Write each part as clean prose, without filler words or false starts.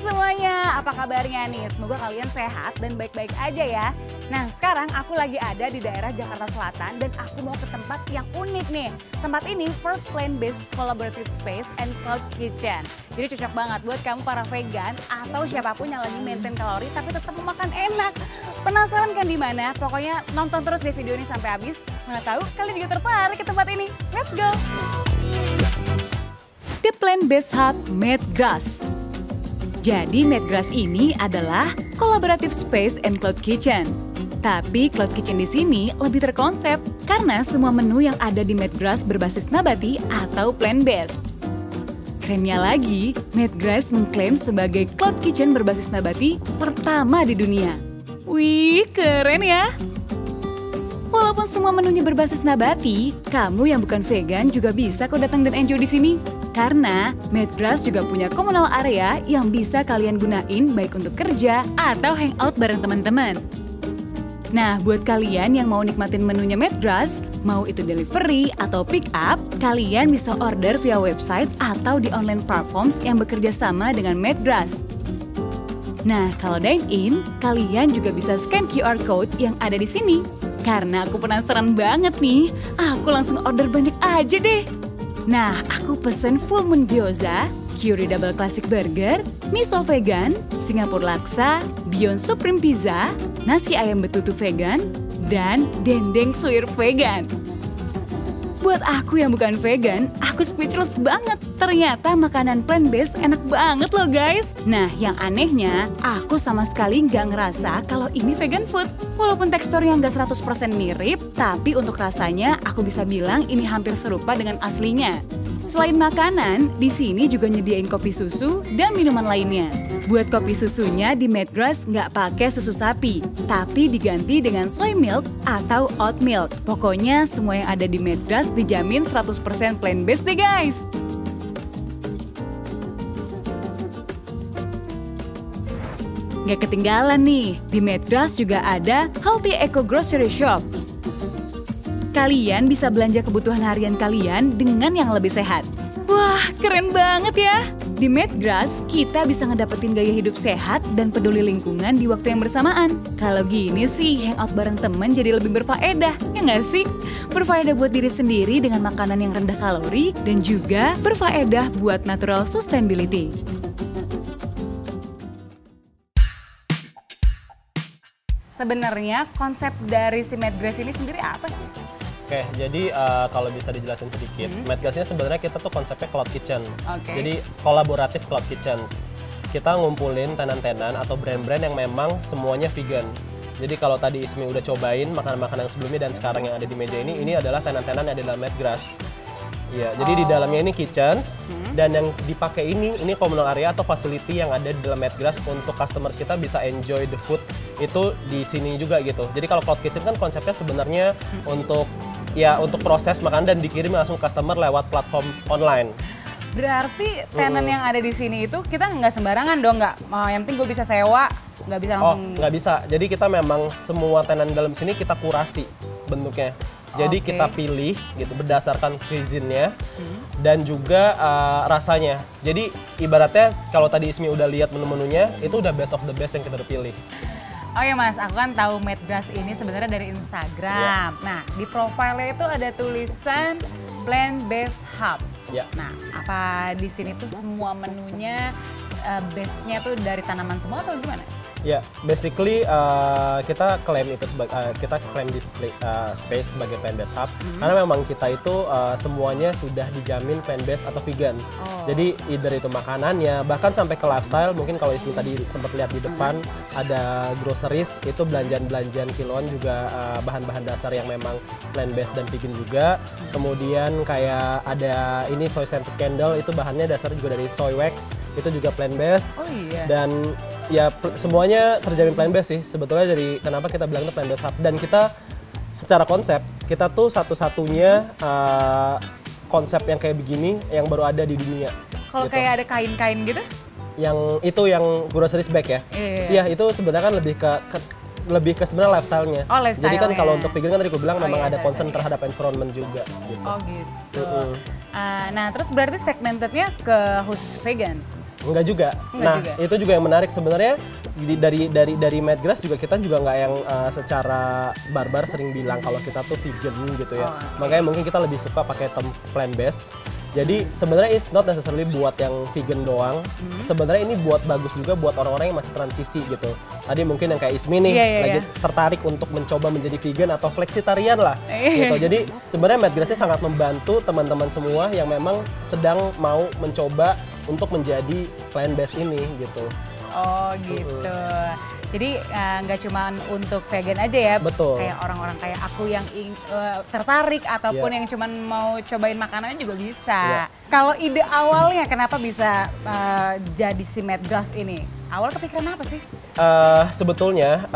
semuanya, apa kabarnya nih? Semoga kalian sehat dan baik-baik aja ya. Nah sekarang aku lagi ada di daerah Jakarta Selatan dan aku mau ke tempat yang unik nih. Tempat ini First Plant-Based Collaborative Space and Cloud Kitchen. Jadi cocok banget buat kamu para vegan atau siapapun yang lagi maintain kalori tapi tetap mau makan enak. Penasaran kan di mana? Pokoknya nonton terus deh video ini sampai habis. Mana tahu kalian juga tertarik ke tempat ini. Let's go! The Plant-Based Hub Medgrass. Jadi Medgrass ini adalah collaborative space and cloud kitchen. Tapi cloud kitchen di sini lebih terkonsep karena semua menu yang ada di Medgrass berbasis nabati atau plant-based. Kerennya lagi, Medgrass mengklaim sebagai cloud kitchen berbasis nabati pertama di dunia. Wih, keren ya! Walaupun semua menunya berbasis nabati, kamu yang bukan vegan juga bisa kok datang dan enjoy di sini. Karena Medgrass juga punya communal area yang bisa kalian gunain baik untuk kerja atau hangout bareng teman-teman. Nah, buat kalian yang mau nikmatin menunya Medgrass, mau itu delivery atau pick up, kalian bisa order via website atau di online platforms yang bekerja sama dengan Medgrass. Nah, kalau dine-in, kalian juga bisa scan QR code yang ada di sini. Karena aku penasaran banget nih, aku langsung order banyak aja deh. Nah, aku pesen full moon gyoza, curry double classic burger, miso vegan, Singapura laksa, Beyond Supreme pizza, nasi ayam betutu vegan, dan dendeng suwir vegan. Buat aku yang bukan vegan, aku speechless banget. Ternyata makanan plant-based enak banget loh guys. Nah, yang anehnya, aku sama sekali nggak ngerasa kalau ini vegan food. Walaupun teksturnya nggak 100% mirip, tapi untuk rasanya aku bisa bilang ini hampir serupa dengan aslinya. Selain makanan, di sini juga nyediain kopi susu dan minuman lainnya. Buat kopi susunya di Medgrass nggak pakai susu sapi, tapi diganti dengan soy milk atau oat milk. Pokoknya semua yang ada di Medgrass dijamin 100% plant-based deh guys. Nggak ketinggalan nih, di Medgrass juga ada Healthy Eco Grocery Shop. Kalian bisa belanja kebutuhan harian kalian dengan yang lebih sehat. Wah, keren banget ya! Di Medgrass, kita bisa ngedapetin gaya hidup sehat dan peduli lingkungan di waktu yang bersamaan. Kalau gini sih, hangout bareng temen jadi lebih berfaedah, ya nggak sih? Berfaedah buat diri sendiri dengan makanan yang rendah kalori, dan juga berfaedah buat natural sustainability. Sebenarnya konsep dari si Medgrass ini sendiri apa sih? Oke, jadi kalau bisa dijelasin sedikit, Medgrass-nya sebenarnya kita tuh konsepnya cloud kitchen. Jadi kolaboratif cloud kitchen. Kita ngumpulin tenan-tenan atau brand-brand yang memang semuanya vegan. Jadi kalau tadi Ismi udah cobain makanan-makanan yang sebelumnya dan sekarang yang ada di meja ini adalah tenan-tenan yang ada dalam Medgrass. Ya, jadi di dalamnya ini kitchens dan yang dipakai ini communal area atau facility yang ada di dalam Medgrass untuk customers kita bisa enjoy the food itu di sini juga gitu. Jadi kalau cloud kitchen kan konsepnya sebenarnya untuk proses makanan dan dikirim langsung customer lewat platform online. Berarti tenan yang ada di sini itu kita nggak sembarangan dong, yang penting gue bisa sewa, nggak bisa langsung. Nggak bisa. Jadi kita memang semua tenan dalam sini kita kurasi bentuknya. Jadi kita pilih gitu berdasarkan cuisine-nya dan juga rasanya. Jadi ibaratnya kalau tadi Ismi udah lihat menu-menunya, itu udah best of the best yang kita udah pilih. Oh ya Mas, aku kan tahu Medgrass ini sebenarnya dari Instagram. Nah, di profile itu ada tulisan Plant-Based Hub. Nah, apa di sini tuh semua menunya base-nya tuh dari tanaman semua atau gimana? Ya, basically kita klaim itu kita klaim display space sebagai plant-based hub karena memang kita itu semuanya sudah dijamin plant-based atau vegan. Jadi either itu makanannya, bahkan sampai ke lifestyle. Mungkin kalau Ismi tadi sempat lihat di depan ada groceries, itu belanjaan kiloan juga bahan-bahan dasar yang memang plant-based dan vegan juga. Kemudian kayak ada ini soy scented candle, itu bahannya dasar juga dari soy wax, itu juga plant-based. Dan ya semuanya terjamin plant-based sih sebetulnya dari kenapa kita bilang itu plant-based hub. Dan kita secara konsep kita tuh satu-satunya konsep yang kayak begini yang baru ada di dunia. Kalau gitu. Kayak ada kain-kain gitu? Yang itu yang groceries bag ya? Iya, itu sebenarnya kan lebih ke sebenarnya lifestyle-nya. Lifestyle. Jadi kan kalau untuk vegan kan tadi gue bilang memang ada concern terhadap environment juga gitu. Nah, terus berarti segmentednya ke khusus vegan? Enggak juga. Itu juga yang menarik sebenarnya dari Madgrass juga kita juga nggak yang secara barbar sering bilang kalau kita tuh vegan gitu ya. Makanya mungkin kita lebih suka pakai term plant based. Jadi sebenarnya it's not necessarily buat yang vegan doang. Sebenarnya ini bagus juga buat orang-orang yang masih transisi gitu. Tadi mungkin yang kayak Ismi nih lagi tertarik untuk mencoba menjadi vegan atau flexitarian lah gitu. Jadi sebenarnya Madgrass ini sangat membantu teman-teman semua yang memang sedang mau mencoba untuk menjadi plant based ini gitu. Oh gitu. Jadi nggak cuma untuk vegan aja ya, betul. Kayak orang-orang kayak aku yang tertarik ataupun yang cuma mau cobain makanannya juga bisa. Kalau ide awalnya kenapa bisa jadi si Madgrass ini? Awal kepikiran apa sih? Sebetulnya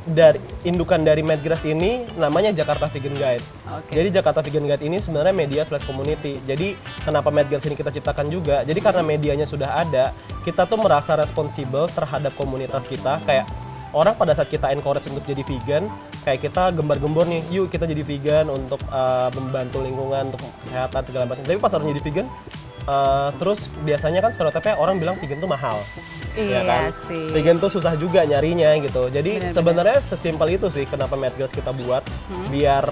dari indukan dari Madgrass ini namanya Jakarta Vegan Guide. Jadi Jakarta Vegan Guide ini sebenarnya media / community. Jadi kenapa Madgrass ini kita ciptakan juga? Jadi karena medianya sudah ada, kita tuh merasa responsibel terhadap komunitas kita. Kayak orang pada saat kita encourage untuk jadi vegan, kayak kita gembar-gembor nih, yuk kita jadi vegan untuk membantu lingkungan, untuk kesehatan segala macam. Tapi pas orang jadi vegan, terus biasanya kan stereotipnya orang bilang vegan tuh mahal. Iya kan? Sih. Vegan tuh susah juga nyarinya gitu. Jadi sebenarnya sesimpel itu sih kenapa Madgrass kita buat, biar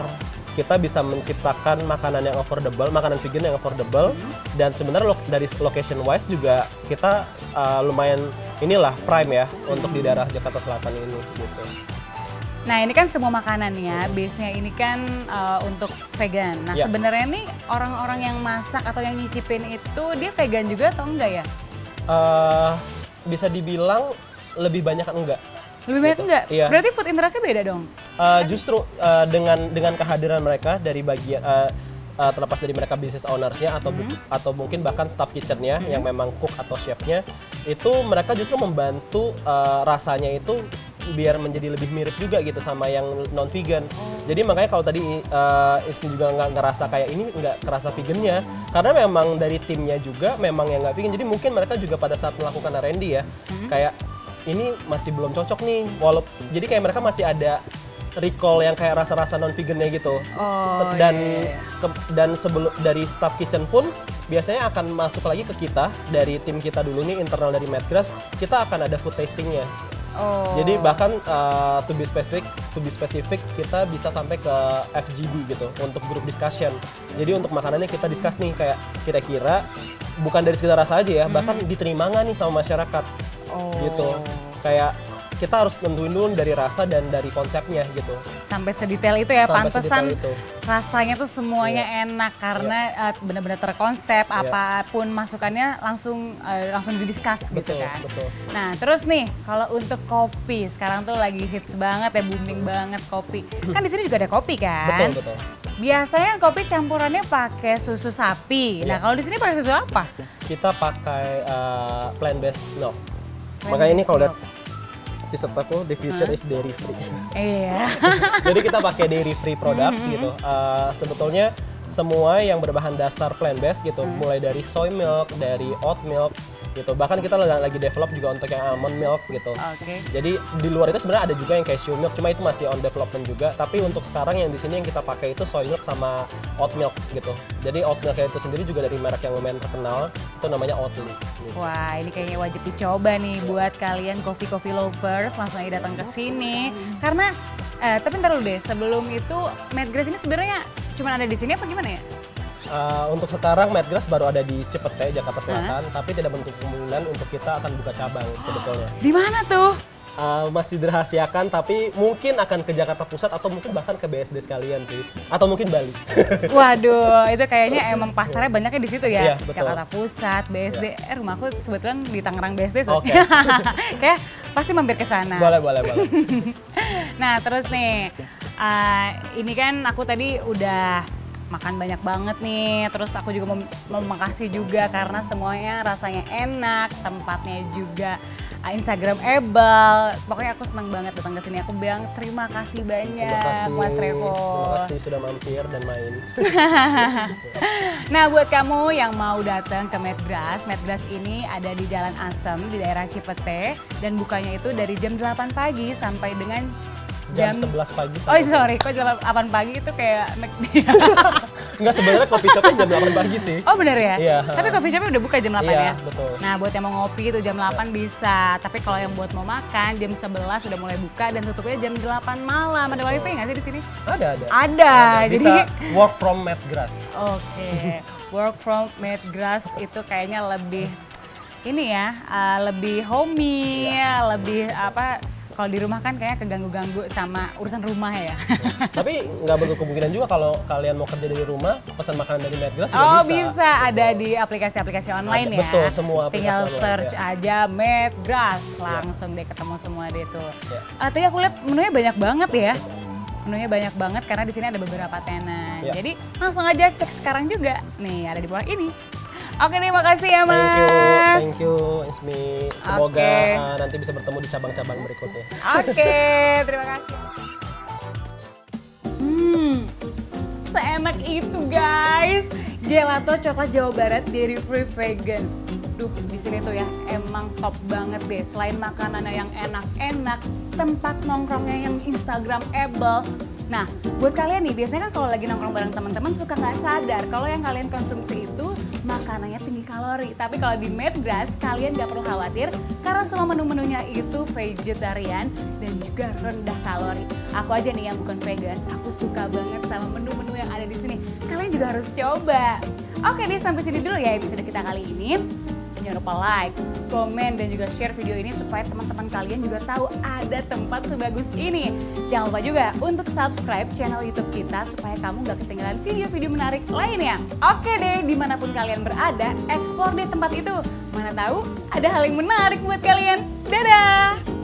kita bisa menciptakan makanan yang affordable, makanan vegan yang affordable, dan sebenarnya dari location wise juga kita lumayan inilah prime ya untuk di daerah Jakarta Selatan ini gitu. Nah ini kan semua makanannya, base-nya ini kan untuk vegan. Nah sebenarnya nih orang-orang yang masak atau yang nyicipin itu dia vegan juga atau enggak ya? Bisa dibilang lebih banyak kan enggak. Lebih banyak gitu. enggak? Iya. Berarti food interest-nya beda dong? Justru dengan kehadiran mereka dari bagian terlepas dari mereka business ownersnya atau mungkin bahkan staff kitchennya yang memang cook atau chefnya, itu mereka justru membantu rasanya itu biar menjadi lebih mirip juga gitu sama yang non vegan. Jadi makanya kalau tadi Ismi juga nggak ngerasa kayak ini nggak kerasa vegannya, karena memang dari timnya juga memang yang nggak vegan. Jadi mungkin mereka juga pada saat melakukan R&D ya, kayak ini masih belum cocok nih, jadi kayak mereka masih ada recall yang kayak rasa-rasa non vegannya gitu. Dan sebelum dari staff kitchen pun biasanya akan masuk lagi ke kita dari tim kita dulu nih, internal dari Madgrass, kita akan ada food tastingnya. Jadi bahkan to be specific kita bisa sampai ke FGD gitu untuk group discussion. Jadi untuk makanannya kita discuss nih kayak kira-kira bukan dari sekedar rasa aja ya, bahkan diterima nggak nih sama masyarakat gitu. Kayak kita harus tentuin dulu dari rasa dan dari konsepnya gitu. Sampai sedetail itu ya, pantesan rasanya tuh semuanya enak karena benar-benar terkonsep, apapun masukannya langsung didiskus gitu kan. Betul. Nah terus nih kalau untuk kopi, sekarang tuh lagi hits banget ya, booming banget kopi. Kan di sini juga ada kopi kan? Betul. Biasanya kopi campurannya pakai susu sapi. Nah kalau di sini pakai susu apa? Kita pakai plant based milk. Makanya ini kalau lihat t-shirt aku, the future is dairy free. Iya. Jadi kita pakai dairy free products gitu. Sebetulnya semua yang berbahan dasar plant based gitu, mulai dari soy milk, dari oat milk gitu. Bahkan kita lagi develop juga untuk yang almond milk gitu. Jadi di luar itu sebenarnya ada juga yang cashew milk, cuma itu masih on development juga. Tapi untuk sekarang yang di sini yang kita pakai itu soy milk sama oat milk gitu. Jadi oat milk itu sendiri juga dari merek yang lumayan terkenal, itu namanya Oatly. Gitu. Wah, ini kayaknya wajib dicoba nih buat kalian coffee lovers, langsung aja datang ke sini. Karena tapi ntar dulu deh, sebelum itu Madgrass ini sebenarnya cuma ada di sini apa gimana ya? Untuk sekarang Madgrass baru ada di Cipete, Jakarta Selatan, tapi tidak bentuk kemungkinan untuk kita akan buka cabang sebetulnya. Di mana tuh? Masih dirahasiakan, tapi mungkin akan ke Jakarta Pusat atau mungkin bahkan ke BSD sekalian sih, atau mungkin Bali. Waduh, itu kayaknya emang pasarnya banyaknya di situ ya. Iya, betul. Jakarta Pusat, BSD. Rumahku sebetulnya di Tangerang BSD. Kayak pasti mampir ke sana. Boleh. Nah, terus nih, ini kan aku tadi udah makan banyak banget nih, terus aku juga mau makasih juga karena semuanya rasanya enak, tempatnya juga Instagramable. Pokoknya aku senang banget datang ke sini. Aku bilang terima kasih banyak, Mas Revo. Terima kasih sudah mampir dan main. Nah, buat kamu yang mau datang ke Madgrass ini ada di Jalan Asem di daerah Cipete dan bukanya itu dari jam 8 pagi sampai dengan jam 11 pagi. Oh sorry, kok jam 8 pagi itu kayak Enggak, sebenarnya coffee shopnya jam 8 pagi sih. Oh bener ya? Iya. Tapi coffee shopnya udah buka jam 8 iya, ya? Betul. Nah buat yang mau ngopi itu jam 8 bisa. Tapi kalau yang buat mau makan jam 11 sudah mulai buka dan tutupnya jam 8 malam. Ada wifi nggak sih di sini? Ada. Bisa Jadi work from Medgrass. Oke. Work from Medgrass itu kayaknya lebih ini ya, lebih homey, lebih apa? Kalau di rumah kan kayaknya keganggu-ganggu sama urusan rumah ya. Tapi nggak bentuk kemungkinan juga kalau kalian mau kerja dari rumah, pesan makanan dari Medgrass juga bisa. Oh bisa. Ada di aplikasi-aplikasi online ya. Betul, semua aplikasi tinggal online. Search aja Medgrass, langsung deh ketemu semua deh tuh. Tadi aku lihat menunya banyak banget ya. Menunya banyak banget karena di sini ada beberapa tenan. Jadi langsung aja cek sekarang juga. Nih ada di bawah ini. Oke nih, makasih ya Mas. Thank you Ismi. Semoga nanti bisa bertemu di cabang-cabang berikutnya. Oke, terima kasih. Seenak itu guys, gelato coklat Jawa Barat Dairy Free Vegan. Duh, di sini tuh ya emang top banget deh. Selain makanannya yang enak-enak, tempat nongkrongnya yang Instagramable. Nah, buat kalian nih, biasanya kan kalau lagi nongkrong bareng teman-teman suka nggak sadar kalau yang kalian konsumsi itu makanannya tinggi kalori. Tapi kalau di Medgrass, kalian nggak perlu khawatir karena semua menu-menunya itu vegetarian dan juga rendah kalori. Aku aja nih yang bukan vegan, aku suka banget sama menu-menu yang ada di sini. Kalian juga harus coba. Oke deh, sampai sini dulu ya episode kita kali ini. Jangan lupa like, komen, dan juga share video ini supaya teman-teman kalian juga tahu ada tempat sebagus ini. Jangan lupa juga untuk subscribe channel YouTube kita supaya kamu gak ketinggalan video-video menarik lainnya. Oke deh, dimanapun kalian berada, explore deh tempat itu. Mana tahu ada hal yang menarik buat kalian. Dadah!